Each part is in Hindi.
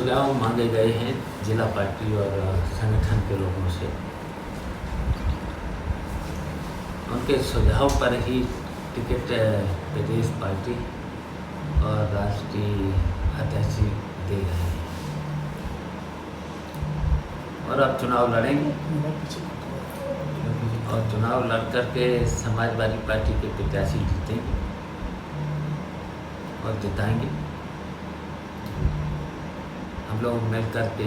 सुझाव मांगे गए हैं जिला पार्टी और संगठन के लोगों से। उनके सुझाव पर ही टिकट प्रदेश पार्टी और राष्ट्रीय अध्यक्ष दे रहे हैं और अब चुनाव लड़ेंगे और चुनाव लड़ कर के समाजवादी पार्टी के प्रत्याशी जीतेंगे और जिताएंगे। हम लोग मिल कर के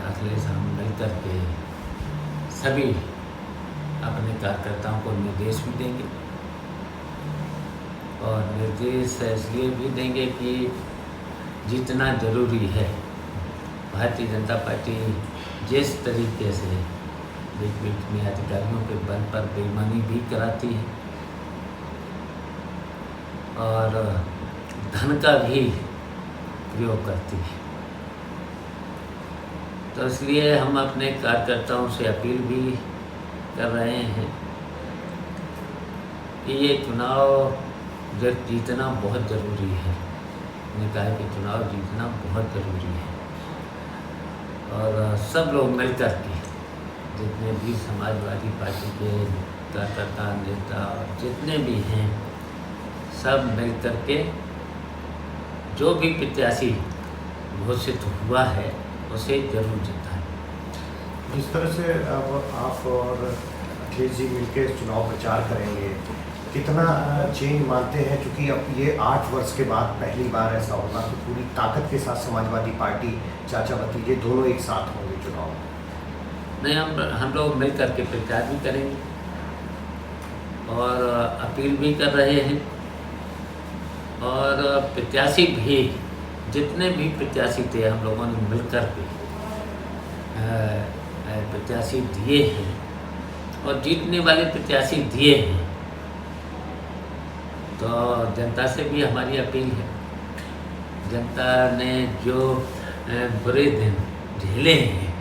अखिलेश हम मिल कर के सभी अपने कार्यकर्ताओं को निर्देश भी देंगे और निर्देश इसलिए भी देंगे कि जितना ज़रूरी है भारतीय जनता पार्टी जिस तरीके से बीच बीच में अधिकारियों के बल पर बेईमानी भी कराती है और धन का भी प्रयोग करती है, तो इसलिए हम अपने कार्यकर्ताओं से अपील भी कर रहे हैं कि ये चुनाव जीतना बहुत ज़रूरी है। निकाय के चुनाव जीतना बहुत ज़रूरी है और सब लोग मिल कर के जितने भी समाजवादी पार्टी के कार्यकर्ता नेता जितने भी हैं सब मिल कर के जो भी प्रत्याशी घोषित हुआ है उसे जरूर जिताएं। जिस तरह से अब आप और अखिलेश जी मिलकर चुनाव प्रचार करेंगे, कितना चेंज मानते हैं? क्योंकि अब ये 8 वर्ष के बाद पहली बार ऐसा होगा कि पूरी ताकत के साथ समाजवादी पार्टी चाचा भतीजे दोनों एक साथ होंगे चुनाव। नहीं, हम लोग मिल कर के प्रचार भी करेंगे और अपील भी कर रहे हैं और प्रत्याशी भी जितने भी प्रत्याशी थे हम लोगों ने मिल कर के प्रत्याशी दिए हैं और जीतने वाले प्रत्याशी दिए हैं। तो जनता से भी हमारी अपील है, जनता ने जो बुरे दिन झेले हैं,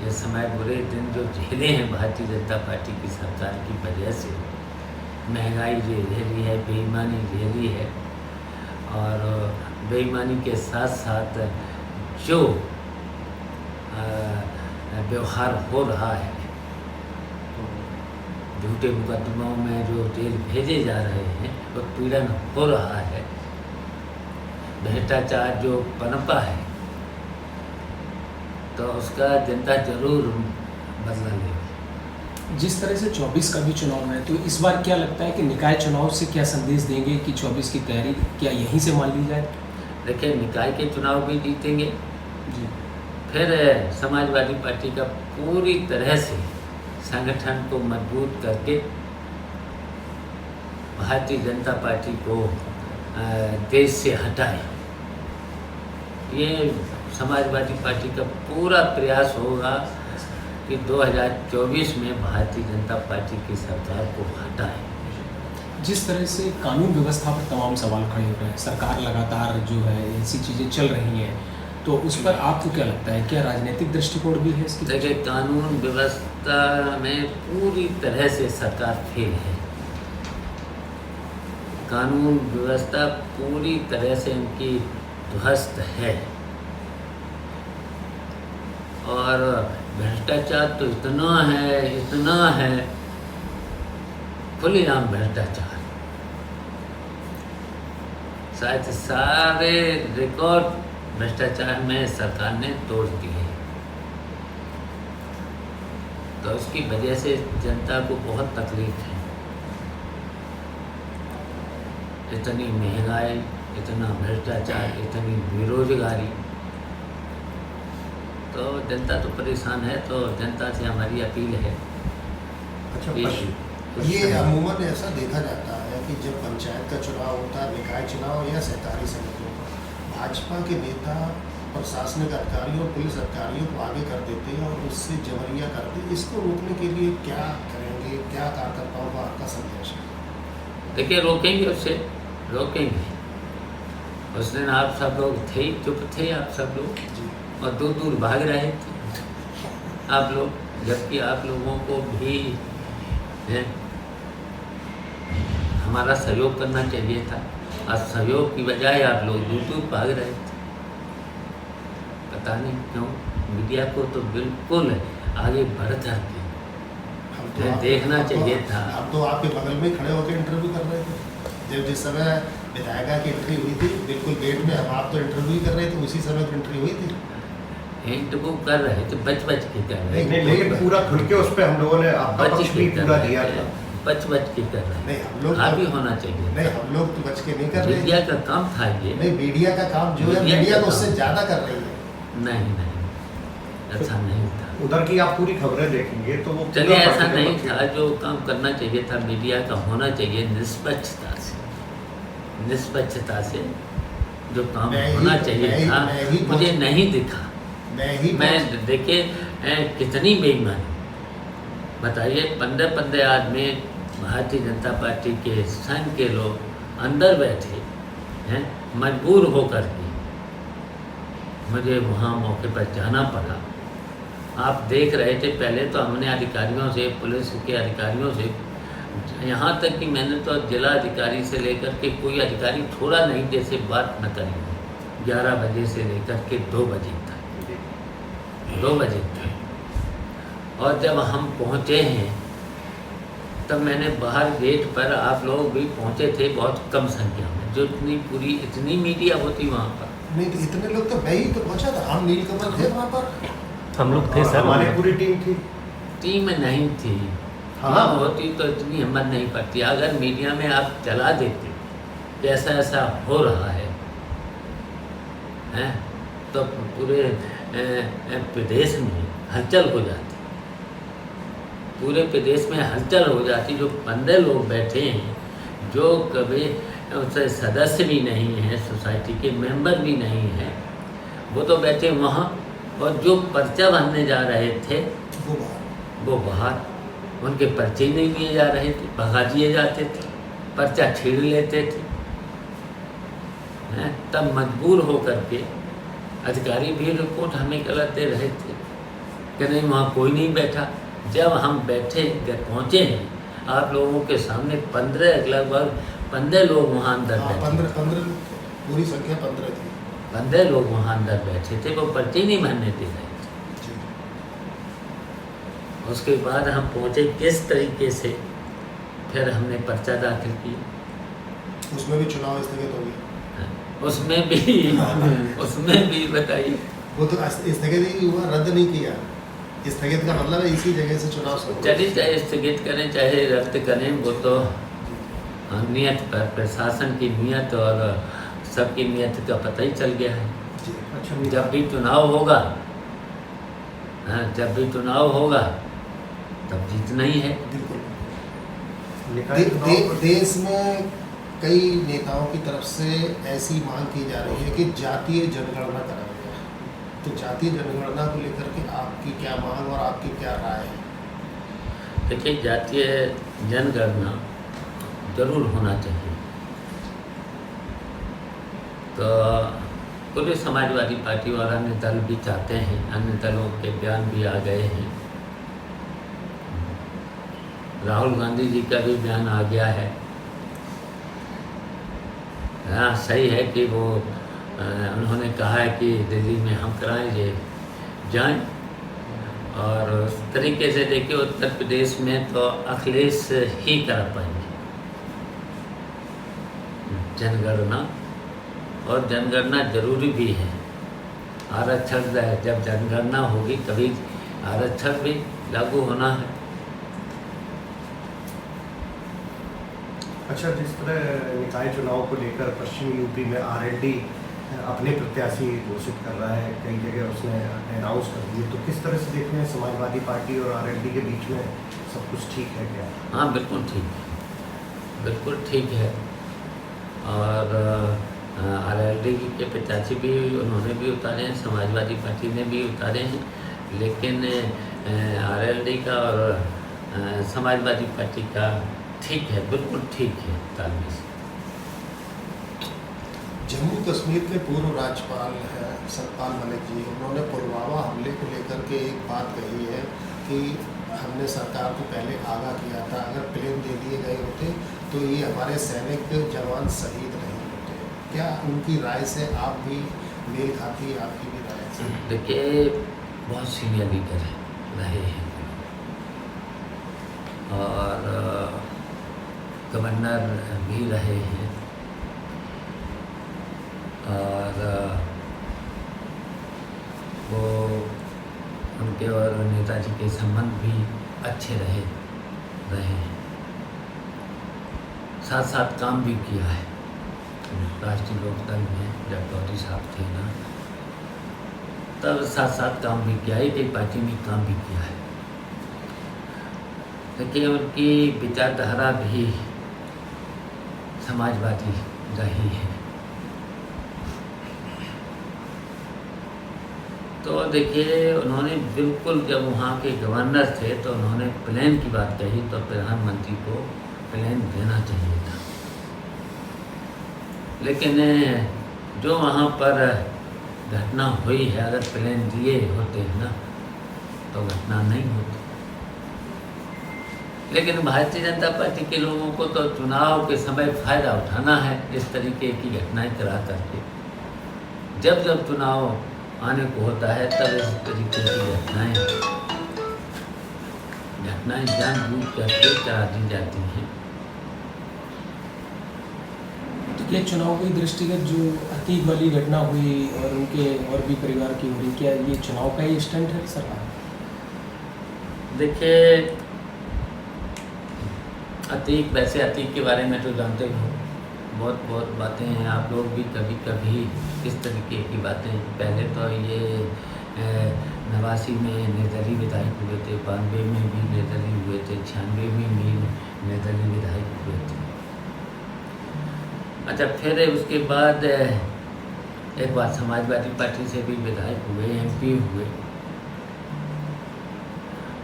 ये समय बुरे दिन जो झेले हैं भारतीय जनता पार्टी की सरकार की वजह से, महंगाई झेली है, बेईमानी झेली है और बेईमानी के साथ साथ जो व्यवहार हो रहा है, झूठे मुकदमों में जो जेल भेजे जा रहे हैं, उत्पीड़न हो रहा है, भ्रष्टाचार जो पनपा है, तो उसका जनता जरूर बदला लेगी। जिस तरह से 24 का भी चुनाव है, तो इस बार क्या लगता है कि निकाय चुनाव से क्या संदेश देंगे कि 24 की तैयारी क्या यहीं से मान ली जाए? देखिए, निकाय के चुनाव भी जीतेंगे जी, फिर समाजवादी पार्टी का पूरी तरह से संगठन को मजबूत करके भारतीय जनता पार्टी को देश से हटाए, ये समाजवादी पार्टी का पूरा प्रयास होगा कि 2024 में भारतीय जनता पार्टी की सरकार को हटाए। जिस तरह से कानून व्यवस्था पर तमाम सवाल खड़े हो रहे हैं, सरकार लगातार जो है ऐसी चीज़ें चल रही हैं, तो उस पर आपको क्या लगता है, क्या राजनीतिक दृष्टिकोण भी है इसकी? देखिए, कानून व्यवस्था में पूरी तरह से सरकार फेल है। कानून व्यवस्था पूरी तरह से उनकी ध्वस्त है और भ्रष्टाचार तो इतना है, खुलेआम भ्रष्टाचार, शायद सारे रिकॉर्ड भ्रष्टाचार में सरकार ने तोड़ दिए, तो इसकी वजह से जनता को बहुत तकलीफ है। इतनी महंगाई, इतना भ्रष्टाचार, इतनी बेरोजगारी, तो जनता तो परेशान है। तो जनता से हमारी अपील है। अच्छा, ये अमूमन ऐसा देखा जाता है कि जब पंचायत का चुनाव होता है, निकाय चुनाव या सहकारी समितियों का, भाजपा के नेता प्रशासनिक अधिकारियों और पुलिस अधिकारियों को आगे कर देते हैं और उससे जबरिया करते हैं। इसको रोकने के लिए क्या करेंगे, क्या कार्यकर्ताओं का आपका संदेश है? देखिए, रोकेंगे, उससे रोकेंगे। उस दिन आप सब लोग थे, चुप थे आप सब लोग और दूर दूर भाग रहे थे आप लोग, जबकि आप लोगों को भी हमारा सहयोग करना चाहिए था। और सहयोग की बजाय आप लोग दूर दूर भाग रहे थे। पता नहीं क्यों मीडिया को तो बिल्कुल आगे बढ़ जाती हम देखना हम चाहिए था। हम तो आपके बगल में खड़े होकर इंटरव्यू कर रहे थे जब जिस समय विधायिका की एंट्री हुई थी, बिल्कुल गेट में हम आप तो इंटरव्यू ही कर रहे थे, उसी समय तो एंट्री हुई थी। इंटरव्यू कर रहे थे, बच के कर रहे थे, नहीं, लेकिन पूरा खुल के उस पर हम लोगों ने आपका बच पक्ष के भी कर पूरा रहे दिया थे, था। बच के कर रहे नहीं थे। हम लोग हाँ भी होना चाहिए। नहीं हम लोग तो बच के नहीं कर रहे मीडिया हैं। का काम था ये। नहीं मीडिया का काम जो है मीडिया मीडिया का तो उससे काम। ज़्यादा कर रही है। नहीं, ऐसा नहीं था। उधर की आप पूरी खबरें देखेंगे तो वो चलिए पूरा ऐसा पक्ष नहीं के था, जो काम करना चाहिए था मीडिया का होना चाहिए निष्पक्षता से जो काम मैं ही- होना चाहिए मैं ही- था मैं ही मुझे बहुत- नहीं दिखा। मैं देखिए कितनी बेईमानी, बताइए 15 आदमी भारतीय जनता पार्टी के संघ के लोग अंदर बैठे हैं, मजबूर होकर के मुझे वहाँ मौके पर जाना पड़ा। आप देख रहे थे, पहले तो हमने अधिकारियों से, पुलिस के अधिकारियों से, यहाँ तक कि मैंने तो जिला अधिकारी से लेकर के कोई अधिकारी छोड़ा नहीं जैसे बात न करी हो। 11 बजे से लेकर के 2 बजे तक 2 बजे तक। और जब हम पहुँचे हैं तब मैंने बाहर गेट पर, आप लोग भी पहुँचे थे बहुत कम संख्या में, जो इतनी मीडिया होती वहाँ पर। नहीं तो इतने लोग तो मैं ही तो पहुंचा था, हम नीलकमल थे वहाँ पर। हम लोग थे और सर। हमारी पूरी टीम थी। टीम नहीं थी। हाँ। हाँ होती तो इतनी हिम्मत नहीं पड़ती। अगर मीडिया में आप चला देते कि ऐसा ऐसा हो रहा है, हैं, तो पूरे प्रदेश में हलचल हो जाती, पूरे प्रदेश में हलचल हो जाती। जो 15 लोग बैठे हैं, जो कभी उससे सदस्य भी नहीं हैं, सोसाइटी के मेंबर भी नहीं हैं, वो तो बैठे वहाँ, और जो पर्चा भरने जा रहे थे वो बाहर, उनके पर्चे नहीं लिए जा रहे थे, भगा दिए जाते थे, पर्चा छीन लेते थे। हैं, तब मजबूर होकर के अधिकारी भी रिपोर्ट हमें गलत दे रहे थे कि नहीं वहाँ कोई नहीं बैठा। जब हम बैठे पहुँचे हैं, आप लोगों के सामने 15 लगभग 15 लोग वहाँ अंदर हाँ, बैठे, 15 पूरी संख्या 15 थी। 15 लोग वहाँ अंदर बैठे थे, वो पर्चे नहीं भरने दे रहे थे। उसके बाद हम पहुँचे किस तरीके से, फिर हमने पर्चा दाखिल किया। उसमें भी चुनाव स्थगित हो गया। उसमें भी बताइए। वो तो स्थगित ही हुआ, रद्द नहीं किया। स्थगित का मतलब है इसी जगह से चुनाव शुरू। चलिए, चाहे स्थगित करें चाहे रद्द करें, वो तो नियत पर, प्रशासन की नियत और सबकी नियत का पता ही चल गया है। जी। अच्छा, जब भी चुनाव होगा, हाँ, जब भी चुनाव होगा तब जीतना ही है। बिल्कुल। निकाय चुनाव पर- देश में कई नेताओं की तरफ से ऐसी मांग की जा रही है कि जातीय जनगणना कराई जाए। तो जातीय जनगणना को लेकर के आपकी क्या मांग और आपकी क्या राय है? देखिए, जातीय जनगणना जरूर होना चाहिए। तो पूरे समाजवादी पार्टी और अन्य दल भी चाहते हैं, अन्य दलों के बयान भी आ गए हैं। राहुल गांधी जी का भी बयान आ गया है। हाँ, सही है कि वो उन्होंने कहा है कि दिल्ली में हम कराएंगे, जाएं। और उस तरीके से देखिए, उत्तर प्रदेश में तो अखिलेश ही करा पाएंगे जनगणना, और जनगणना जरूरी भी है। आरक्षण जब जनगणना होगी तभी आरक्षण भी लागू होना है। अच्छा, जिस तरह निकाय चुनाव को लेकर पश्चिमी यूपी में आरएलडी अपने प्रत्याशी घोषित कर रहा है, कई जगह उसने अनाउंस कर दिए, तो किस तरह से देखते हैं समाजवादी पार्टी और आरएलडी के बीच में सब कुछ ठीक है क्या? हाँ, बिल्कुल ठीक है, बिल्कुल ठीक है। और आरएलडी के प्रत्याशी भी उन्होंने भी उतारे हैं, समाजवादी पार्टी ने भी उतारे हैं, लेकिन आरएलडी का और समाजवादी पार्टी का ठीक है, बिल्कुल ठीक है तालमेल से। जम्मू कश्मीर के पूर्व राज्यपाल हैं सतपाल मलिक जी, उन्होंने पुलवामा हमले को लेकर के एक बात कही है कि हमने सरकार को पहले आगाह किया था, अगर प्लेन दे दिए गए होते तो ये हमारे सैनिक जवान शहीद नहीं होते। क्या उनकी राय से आप भी मेल खाती है आपकी भी राय से? देखिए, बहुत सीनियर लीडर रहे हैं और गवर्नर भी रहे हैं और वो उनके और नेताजी के संबंध भी अच्छे रहे हैं। साथ साथ काम भी किया है। राष्ट्रीय लोकदल में जब गौरी साहब थे ना, तब साथ साथ काम भी किया है, एक पार्टी में काम भी किया है। देखिए, उनकी विचारधारा भी समाजवादी रही है। तो देखिए, उन्होंने बिल्कुल, जब वहाँ के गवर्नर थे तो उन्होंने प्लान की बात कही, तो प्रधानमंत्री को प्लान देना चाहिए था। लेकिन जो वहाँ पर घटना हुई है, अगर प्लान दिए होते हैं ना तो घटना नहीं होती। लेकिन भारतीय जनता पार्टी के लोगों को तो चुनाव के समय फ़ायदा उठाना है इस तरीके की घटनाएं करा करके। जब जब चुनाव आने को होता है तब इस तरीके की घटनाएं जानबूझ करके करा दी जाती हैं। तो ये चुनाव की दृष्टिगत जो अतीक वाली घटना हुई और उनके और भी परिवार की हो रही, क्या ये चुनाव का ही स्टंट है सरकार? देखिए, अतीक, वैसे अतीक के बारे में तो जानते हो, बहुत बातें हैं। आप लोग भी कभी कभी इस तरीके की बातें, पहले तो ये 89 में निर्दलीय विधायक हुए थे, 92 में भी निर्दलीय हुए थे, 96 में भी निर्दलीय विधायक हुए थे। अच्छा, फिर उसके बाद एक बार समाजवादी पार्टी से भी विधायक हुए, MP हुए।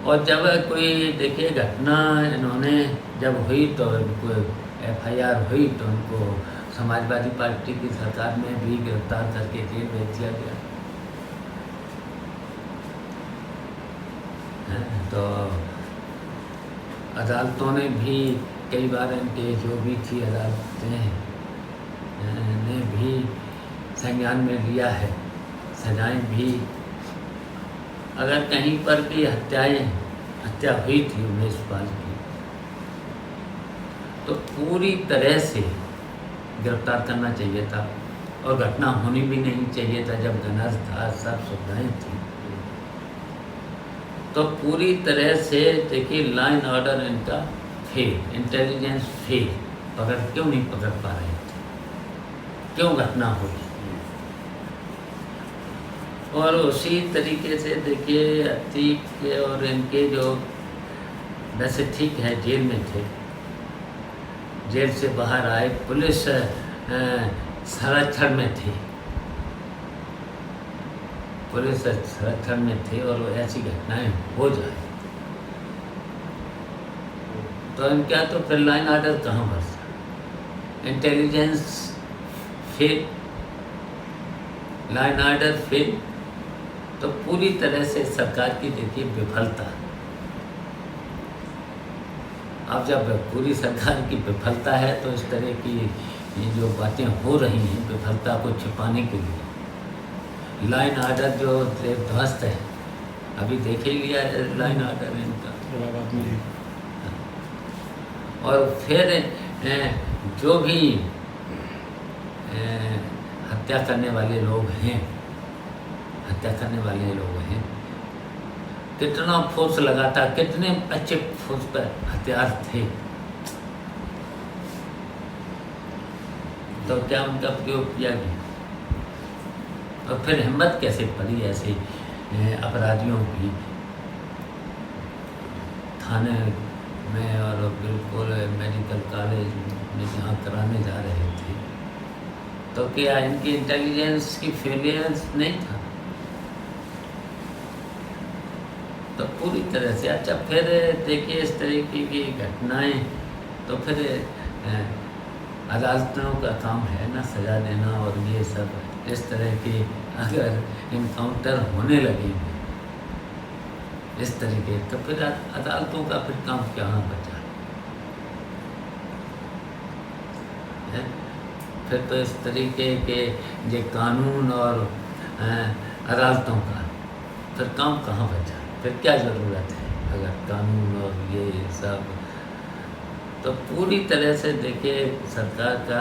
और जब कोई, देखिए, घटना इन्होंने जब हुई तो उनको FIR हुई तो उनको समाजवादी पार्टी की सरकार में भी गिरफ्तार करके जेल भेज दिया गया। तो अदालतों ने भी कई बार इनके, जो भी थी अदालतें ने भी संज्ञान में लिया है, सजाएं भी। अगर कहीं पर भी हत्या हुई थी उमेश पाल की, तो पूरी तरह से गिरफ्तार करना चाहिए था और घटना होनी भी नहीं चाहिए था। जब गनर था, सब सुविधाएं थी, तो पूरी तरह से, देखिए, लाइन ऑर्डर इनका फेल, इंटेलिजेंस फेल। क्यों नहीं पकड़ पा रहे थे? क्यों घटना हुई? और उसी तरीके से देखिए, अतीक और इनके जो, वैसे ठीक है, जेल में थे, जेल से बाहर आए, पुलिस संरक्षण में थी, पुलिस संरक्षण में थे, और ऐसी घटनाएं हो जाए तो इनका तो फिर लाइन ऑर्डर कहाँ बरसा? Intelligence fail, line order fail, तो पूरी तरह से सरकार की, देखिए, विफलता। अब जब पूरी सरकार की विफलता है तो इस तरह की ये जो बातें हो रही हैं, विफलता को छिपाने के लिए, लाइन ऑर्डर जो ध्वस्त है, अभी देख ही लिया लाइन ऑर्डर इनका। और फिर जो भी हत्या करने वाले लोग हैं, कितना फोर्स लगा था, कितने अच्छे फोर्स पर हथियार थे, तो क्या उनका प्रयोग किया गया? और फिर हिम्मत कैसे पड़ी ऐसे अपराधियों की थाने में, और बिल्कुल मेडिकल कॉलेज में जहाँ कराने जा रहे थे, तो क्या इनकी इंटेलिजेंस की फेलियर्स नहीं था? तो पूरी तरह से। अच्छा, फिर देखिए, इस तरीके की घटनाएं, तो फिर अदालतों का काम है ना सज़ा देना, और ये सब इस तरह के अगर इनकाउंटर होने लगे इस तरीके, तो फिर अदालतों का फिर काम कहाँ बचा है? फिर तो इस तरीके के ये कानून और अदालतों का फिर काम कहाँ बचा, फिर क्या ज़रूरत है अगर कानून और ये सब। तो पूरी तरह से देखिए सरकार का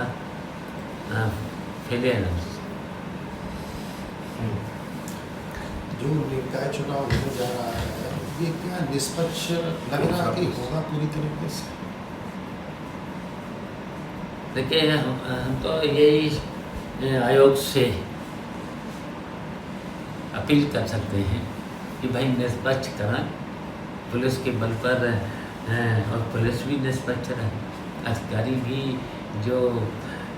फेलियर है। जो निकाय चुनाव होने जा रहा है ये क्या निष्पक्ष लग रहा है कि होगा पूरी तरीके से? देखिए हम तो यही आयोग से अपील कर सकते हैं कि भाई निष्पक्ष कराएं, पुलिस के बल पर और पुलिस भी निष्पक्ष रहे, अधिकारी भी जो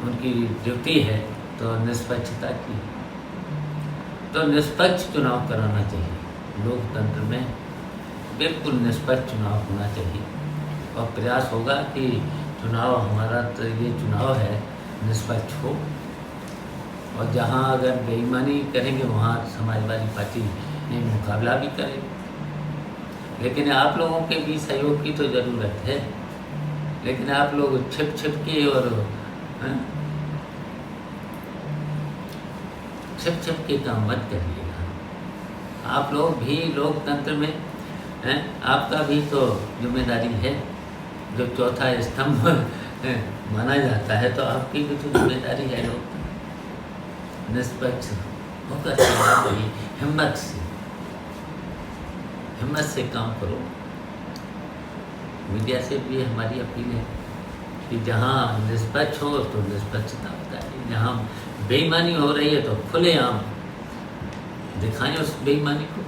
उनकी ड्यूटी है तो निष्पक्षता की, तो निष्पक्ष चुनाव कराना चाहिए। लोकतंत्र में बिल्कुल निष्पक्ष चुनाव होना चाहिए और प्रयास होगा कि चुनाव हमारा तो ये चुनाव है निष्पक्ष हो, और जहाँ अगर बेईमानी करेंगे वहाँ समाजवादी पार्टी मुकाबला भी करेगी। लेकिन आप लोगों के भी सहयोग की तो ज़रूरत है, लेकिन आप लोग छिप के और छिप के काम मत करिएगा। आप लोग भी लोकतंत्र में हैं, आपका भी तो जिम्मेदारी है, जो चौथा स्तंभ माना जाता है, तो आपकी भी तो जिम्मेदारी है लोग निष्पक्ष होकर चलना चाहिए। हिम्मत से काम करो। मीडिया से भी हमारी अपील है कि जहाँ निष्पक्ष हो तो निष्पक्षता बताइए, जहाँ बेईमानी हो रही है तो खुलेआम दिखाएं उस बेईमानी को।